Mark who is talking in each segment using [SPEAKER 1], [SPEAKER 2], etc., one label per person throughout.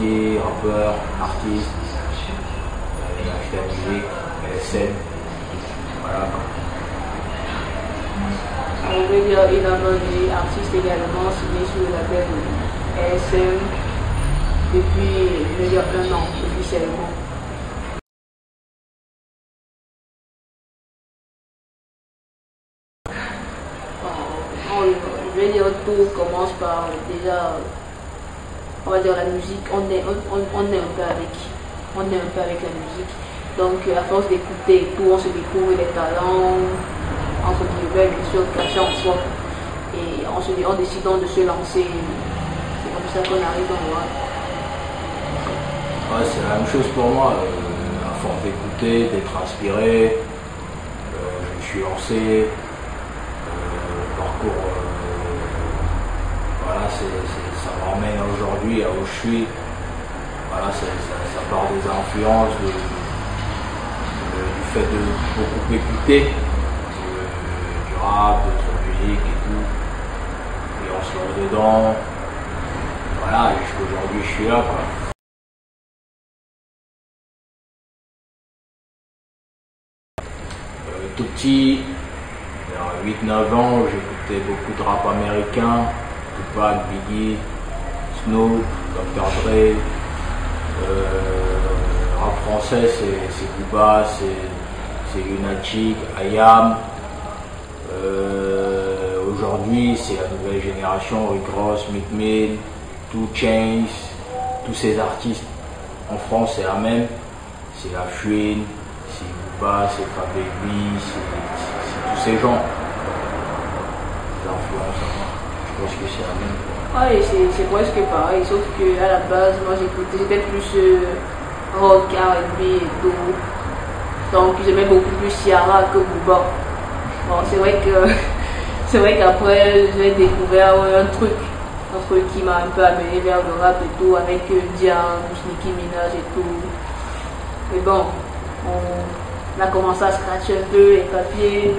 [SPEAKER 1] partie rappeur, artiste, acheter la musique, scène. Voilà.
[SPEAKER 2] On veut dire énormément d'artistes également signés sur le label ASM depuis, je veux dire, 1 an officiellement. Je vais dire, tout commence par déjà, on va dire, la musique. On est un peu avec la musique. Donc à force d'écouter tout, on se découvre les talents, entre guillemets, bien sûr, cachés en soi. Et en décidant de se lancer, c'est comme ça qu'on arrive dans le rap.
[SPEAKER 1] Ouais, c'est la même chose pour moi. À force d'écouter, d'être inspiré, je me suis lancé. Parcours, voilà, ça me ramène aujourd'hui à où je suis. Voilà, ça part des influences, du fait de beaucoup écouter du rap, d'autres musiques et tout. Et on se lance dedans. Voilà, et jusqu'aujourd'hui je suis là, quoi. Tout petit, vers 8-9 ans, j'écoutais beaucoup de rap américain, Tupac, Biggie, Snoop, Dr. Dre. Rap français, c'est Booba, c'est Lunatic, IAM. Aujourd'hui, c'est la nouvelle génération, Rick Ross, Meek Mill, 2 Chainz, tous ces artistes. En France, c'est la même, c'est La Fuite, c'est Booba, c'est Fababy, c'est tous ces gens. L'influence, je pense que c'est la même.
[SPEAKER 2] Ouais, c'est presque pareil, sauf qu'à la base, moi j'étais plus rock, R&B et tout. Donc j'aimais beaucoup plus Ciara que Booba. Bon, c'est vrai qu'après j'ai découvert un truc qui m'a un peu amené vers le rap et tout, avec Diane, Nicki Minaj et tout. Mais bon, on a commencé à scratcher un peu les papiers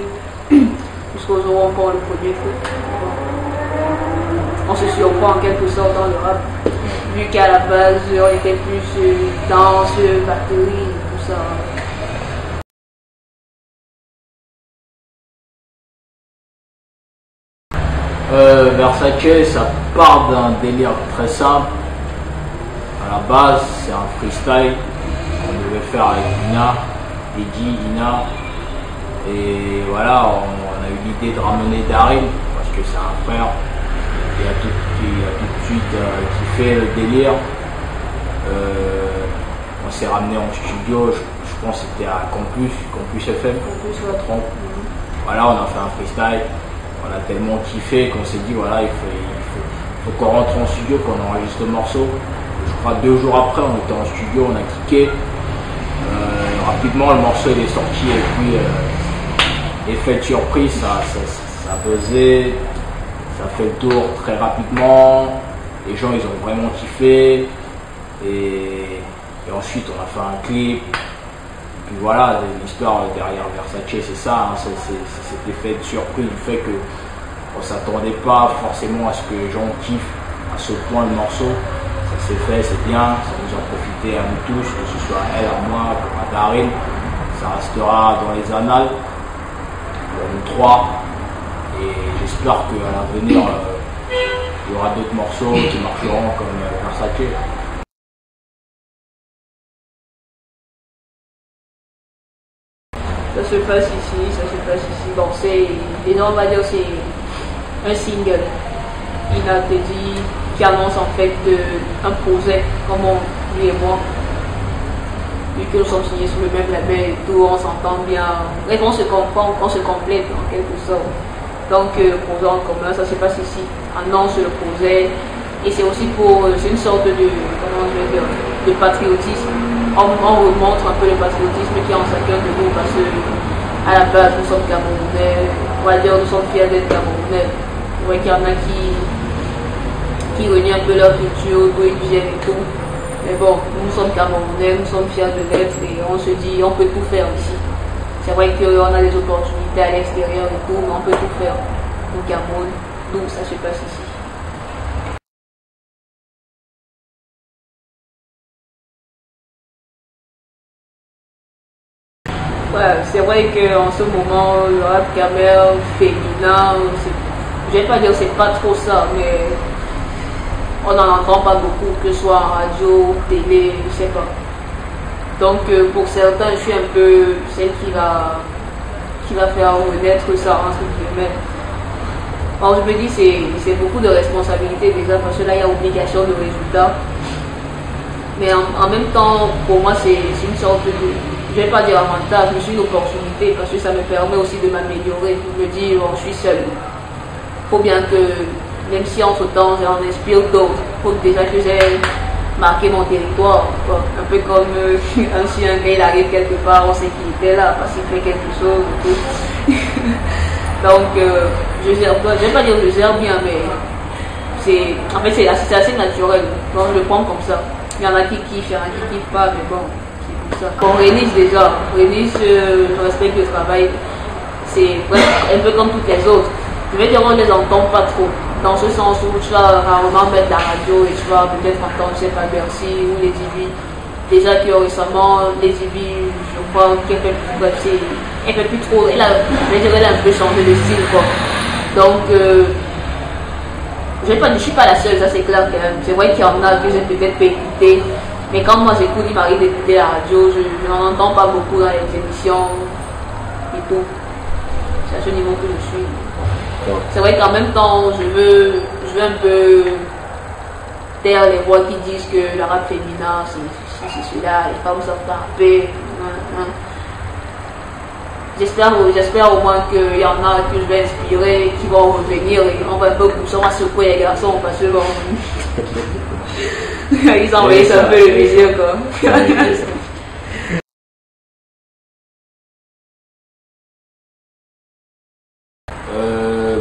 [SPEAKER 2] jusqu'au jour où on prend le premier truc. On se surprend en quelque sorte dans le rap, vu qu'à la base on était plus danse, batterie, tout ça.
[SPEAKER 1] Versace, ça part d'un délire très simple. À la base, c'est un freestyle qu'on devait faire avec Ina, Ina. Et voilà, on a eu l'idée de ramener Daryl, parce que c'est un frère. Il a tout de suite kiffé le délire. On s'est ramené en studio, je pense que c'était à Campus FM. Voilà, on a fait un freestyle. On a tellement kiffé qu'on s'est dit voilà, il faut qu'on rentre en studio, qu'on enregistre le morceau. Je crois 2 jours après, on était en studio, on a kické. Rapidement, le morceau il est sorti et puis effet de surprise, ça buzzait. Ça fait le tour très rapidement, les gens ils ont vraiment kiffé et ensuite on a fait un clip, et puis voilà, l'histoire derrière Versace c'est ça, hein, c'est cet effet de surprise du fait qu'on ne s'attendait pas forcément à ce que les gens kiffent à ce point le morceau. Ça s'est fait, c'est bien, ça nous a profité à nous tous, que ce soit à elle, à moi, comme à Daryl, ça restera dans les annales pour nous 3. Et j'espère qu'à l'avenir, il y aura d'autres morceaux qui marcheront comme Versace.
[SPEAKER 2] Ça se passe ici. Bon, déjà on va dire c'est un single. Il a été dit qui annonce en fait un projet, comme lui et moi. Vu que nous sommes signés sur le même label et tout, on s'entend bien. Bref, on se comprend, on se complète en quelque sorte. Donc, projet en commun, ça se passe ici. Annonce le projet. Et c'est aussi c'est une sorte de, comment je vais dire, de patriotisme. On remontre un peu le patriotisme qui est en chacun de nous parce que, à la base, nous sommes Camerounais. On va dire, nous sommes fiers d'être Camerounais. Vous voyez qu'il y en a qui renient un peu leur culture, d'où ils viennent et tout. Mais bon, nous sommes Camerounais, nous sommes fiers de l'être et on se dit, on peut tout faire ici. C'est vrai qu'on a des opportunités à l'extérieur et tout, mais on peut tout faire au Cameroun, donc ça se passe ici. Ouais, c'est vrai qu'en ce moment, le rap gamer féminin, je vais pas dire que c'est pas trop ça, mais on n'en entend pas beaucoup, que ce soit en radio, télé, je sais pas. Donc pour certains, je suis un peu celle qui va faire renaître ça entre guillemets. Alors je me dis c'est beaucoup de responsabilité déjà parce que là il y a obligation de résultat. Mais en même temps, pour moi c'est une sorte de, je vais pas dire avantage, mais c'est une opportunité parce que ça me permet aussi de m'améliorer. Je me dis bon, je suis seule. Faut bien que même si entre temps j'en inspire d'autres, faut déjà que j'ai marqué mon territoire, quoi. Un peu comme si un gars il arrive quelque part, on sait qu'il était là parce qu'il fait quelque chose et tout. Donc je gère pas, je vais pas dire que je gère bien, mais en fait c'est assez naturel. Donc je le prends comme ça. Il y en a qui kiffent, il y en a qui kiffent pas, mais bon, c'est comme ça. Bon, Rénis déjà, je respecte le travail, c'est un peu comme toutes les autres. Je vais dire on les entend pas trop. Dans ce sens où tu vas rarement mettre la radio et tu vas peut-être entendre, je sais pas, Bercy ou les IB. Déjà que récemment, les IB, je crois qu'elle fait plus, bref, elle fait plus trop, elle a un peu changé de style, quoi. Donc, je suis pas la seule, ça c'est clair quand même. C'est vrai qu'il y en a que j'ai peut-être pas écouté, mais quand moi j'écoute, il m'arrive d'écouter la radio, je n'en entends pas beaucoup dans les émissions et tout. C'est à ce niveau que je suis. C'est vrai qu'en même temps, je veux un peu taire les voix qui disent que le rap féminin, c'est cela, les femmes savent pas rapper. J'espère au moins qu'il y en a que je vais inspirer, qui vont revenir et on va un peu secouer les garçons parce que bon, ils envahissent un peu le plaisir, quoi.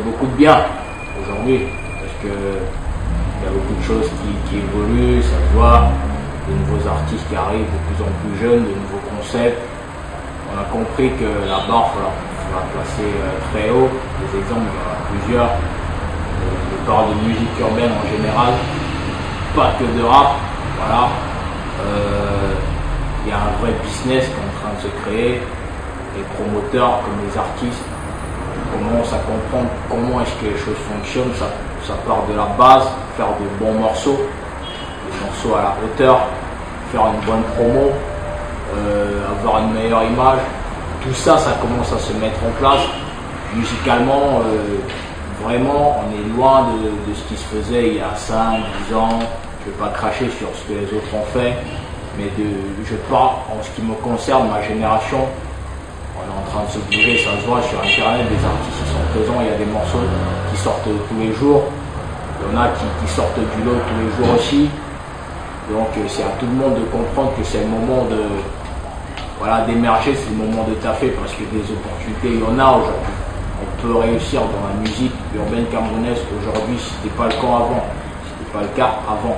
[SPEAKER 1] Beaucoup de bien aujourd'hui parce que il y a beaucoup de choses qui évoluent, ça se voit, de nouveaux artistes qui arrivent de plus en plus jeunes, de nouveaux concepts. On a compris que la barre, il faut la placer très haut. Des exemples, il y en a plusieurs. Je parle de musique urbaine en général, pas que de rap. Voilà. Il y a un vrai business qui est en train de se créer. Les promoteurs comme les artistes commencent à comprendre comment est-ce que les choses fonctionnent. Ça part de la base, faire de bons morceaux, des morceaux à la hauteur, faire une bonne promo. Avoir une meilleure image, tout ça, ça commence à se mettre en place. Musicalement, vraiment, on est loin de ce qui se faisait il y a 5, 10 ans. Je ne vais pas cracher sur ce que les autres ont fait, mais je parle en ce qui me concerne, ma génération. On est en train de se bouger, ça se voit sur internet, des artistes qui sont présents, il y a des morceaux qui sortent tous les jours, il y en a qui sortent du lot tous les jours aussi. Donc c'est à tout le monde de comprendre que c'est le moment d'émerger, c'est le moment de taffer parce que des opportunités, il y en a aujourd'hui. On peut réussir dans la musique urbaine camerounaise aujourd'hui, ce n'était pas le cas avant. C'était pas le cas avant.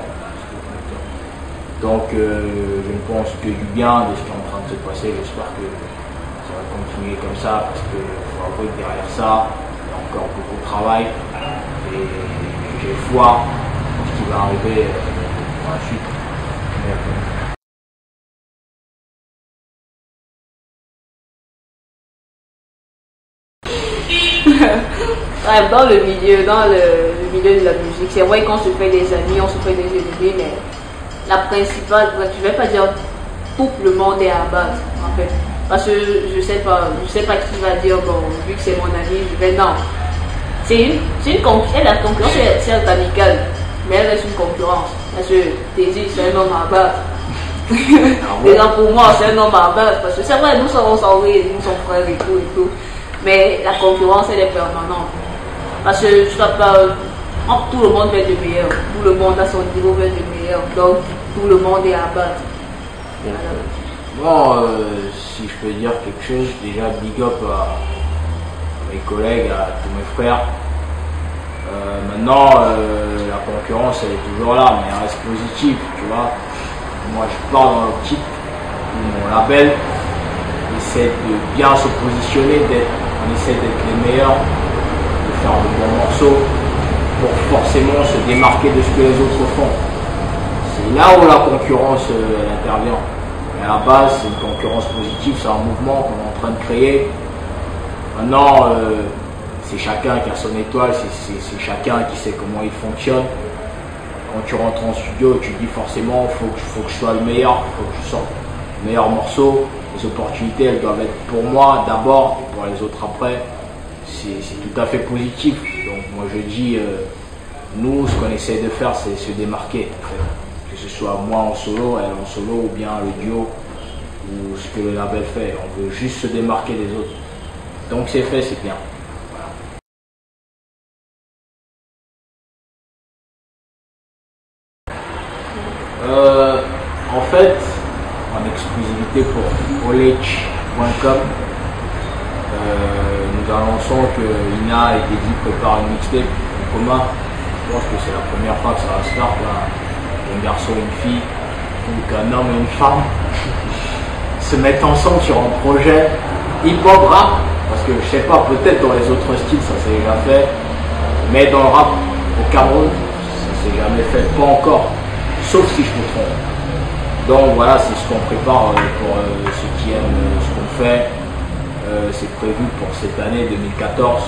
[SPEAKER 1] Donc je ne pense que du bien de ce qui est en train de se passer. J'espère que ça va continuer comme ça parce qu'il faut avouer que derrière ça, il y a encore beaucoup de travail et j'ai foi en ce qui va arriver par la suite.
[SPEAKER 2] Dans le milieu de la musique, c'est vrai qu'on se fait des amis, on se fait des ennemis, mais la principale, je vais pas dire tout le monde est à base en fait, parce que je sais pas qui va dire bon vu que c'est mon ami, je vais non. C'est une concurrence, la concurrence c'est amicale, mais elle reste une concurrence parce que Daisy c'est un homme à base. Déjà pour moi c'est un homme à base parce que c'est vrai nous sommes ensemble, nous sommes frères et tout. Mais la concurrence, elle est permanente. Parce que tu vas pas. Tout le monde veut être le meilleur. Tout le monde à son niveau veut être le meilleur. Donc, tout le monde est à battre.
[SPEAKER 1] Bon, si je peux dire quelque chose, déjà big up à mes collègues, à tous mes frères. Maintenant, la concurrence, elle est toujours là, mais elle reste positive, tu vois. Moi, je pars dans l'optique où mon label essaie de bien se positionner, on essaie d'être les meilleurs, de faire de bons morceaux pour forcément se démarquer de ce que les autres font. C'est là où la concurrence intervient. Mais à la base, c'est une concurrence positive, c'est un mouvement qu'on est en train de créer. Maintenant, c'est chacun qui a son étoile, c'est chacun qui sait comment il fonctionne. Quand tu rentres en studio, tu dis forcément, faut que je sois le meilleur, faut que je sorte le meilleur morceau. Les opportunités, elles doivent être pour moi d'abord et pour les autres après. C'est tout à fait positif. Donc moi je dis, nous, ce qu'on essaie de faire, c'est se démarquer. En fait. Que ce soit moi en solo, elle en solo, ou bien le duo, ou ce que le label fait. On veut juste se démarquer des autres. Donc c'est fait, c'est bien. En fait, en exclusivité pour olech.com, nous annonçons que Ina et Teddy préparent une mixtape en commun. Je pense que c'est la première fois que ça va se faire, qu'un garçon et une fille, ou qu'un homme et une femme se mettent ensemble sur un projet hip-hop rap. Parce que je sais pas, peut-être dans les autres styles ça s'est déjà fait, mais dans le rap au Cameroun, ça s'est jamais fait, pas encore, sauf si je me trompe. Donc voilà, c'est ce qu'on prépare pour ceux qui aiment ce qu'on fait. C'est prévu pour cette année 2014.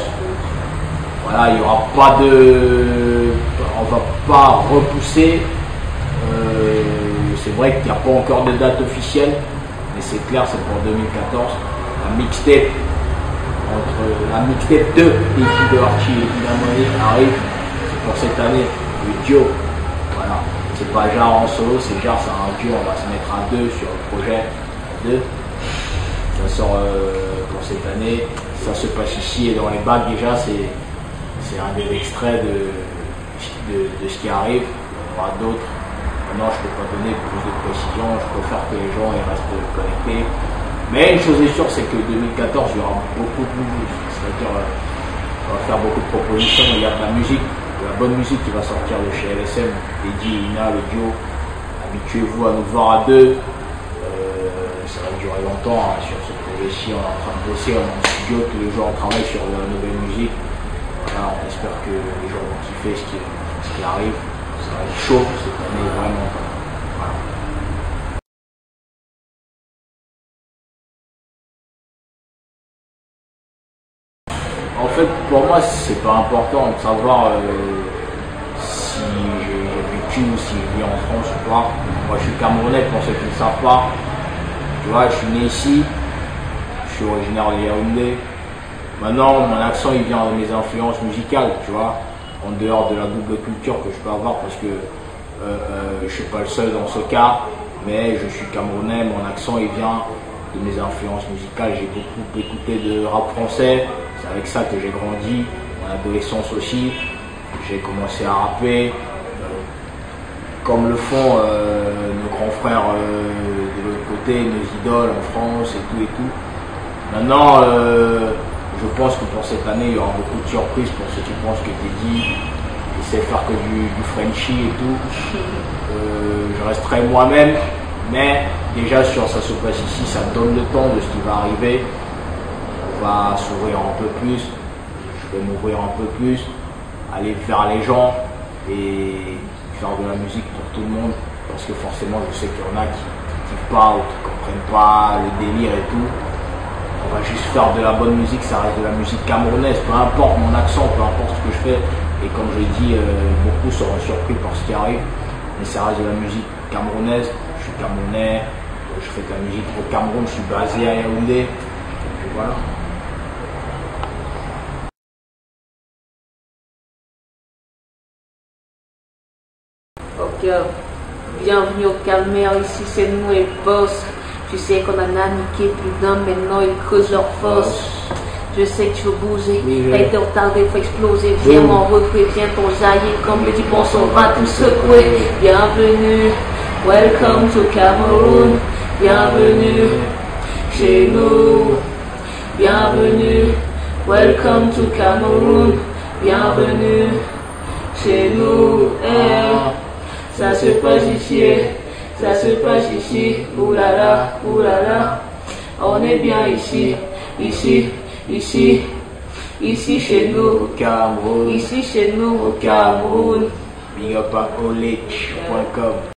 [SPEAKER 1] Voilà, il n'y aura pas de... On va pas repousser. C'est vrai qu'il n'y a pas encore de date officielle, mais c'est clair, c'est pour 2014. La mixtape, entre la mixtape 2 des filles de Archie et Dynamonique arrive, c'est pour cette année, le duo. Voilà, c'est pas genre en solo, c'est genre c'est un duo, on va se mettre à deux sur le projet 2. Ça sort pour cette année, ça se passe ici et dans les bacs déjà, c'est un des extraits de ce qui arrive. Il y en aura d'autres. Maintenant, je ne peux pas donner plus de précision, je préfère que les gens restent connectés. Mais une chose est sûre, c'est que 2014, il y aura beaucoup de musique. C'est-à-dire, on va faire beaucoup de propositions. Il y a de la musique, de la bonne musique qui va sortir de chez LSM. Teddy, Ina, le duo. Habituez-vous à nous voir à deux. Ça va durer longtemps hein, sur ce projet-ci. On est en train de bosser, on est en studio. Tous les jours, on travaille sur de la nouvelle musique. Voilà, on espère que les gens vont kiffer ce qui arrive. Ça va être chaud cette année, vraiment. Voilà. En fait, pour moi, c'est pas important de savoir si j'ai vécu ou si je vis en France ou pas. Moi, je suis camerounais pour ceux qui ne savent pas. Tu vois, je suis né ici, je suis originaire de Yaoundé. Maintenant, mon accent, il vient de mes influences musicales, tu vois, en dehors de la double culture que je peux avoir parce que je suis pas le seul dans ce cas, mais je suis camerounais, mon accent, il vient de mes influences musicales. J'ai beaucoup écouté de rap français, c'est avec ça que j'ai grandi, mon adolescence aussi. J'ai commencé à rapper, comme le font nos grands frères de l'autre côté, nos idoles en France et tout. Maintenant, je pense que pour cette année, il y aura beaucoup de surprises pour ceux qui pensent que Teddy essaie de faire que du Frenchie et tout. Je resterai moi-même, mais déjà sur Ça se passe ici, ça donne le temps de ce qui va arriver. On va s'ouvrir un peu plus, je vais m'ouvrir un peu plus, aller vers les gens et faire de la musique pour tout le monde. Parce que forcément, je sais qu'il y en a qui ne kiffent pas ou qui ne comprennent pas le délire et tout. On va juste faire de la bonne musique, ça reste de la musique camerounaise, peu importe mon accent, peu importe ce que je fais. Et comme je l'ai dit, beaucoup seront surpris par ce qui arrive, mais ça reste de la musique camerounaise. Je suis camerounais, je fais de la musique au Cameroun, je suis basé à Yaoundé, et voilà.
[SPEAKER 2] Ok, bienvenue au Calmer, ici c'est nous les boss. Tu sais qu'on a naniqué plus d'un, maintenant ils creusent leur fosse. Je sais que tu veux bouger, t'as été retardé, faut exploser. Viens mon refrain, viens ton zaïr, comme le dit bon, on va tout secouer. Bienvenue, welcome to Cameroun. Bienvenue chez nous. Bienvenue, welcome to Cameroun. Bienvenue chez nous. Ça se passe ici. Ça se passe ici, oulala, oulala, on est bien ici, ici chez nous,
[SPEAKER 1] Au Cameroun,
[SPEAKER 2] ici chez nous, au Cameroun.
[SPEAKER 1] big up à olech.com.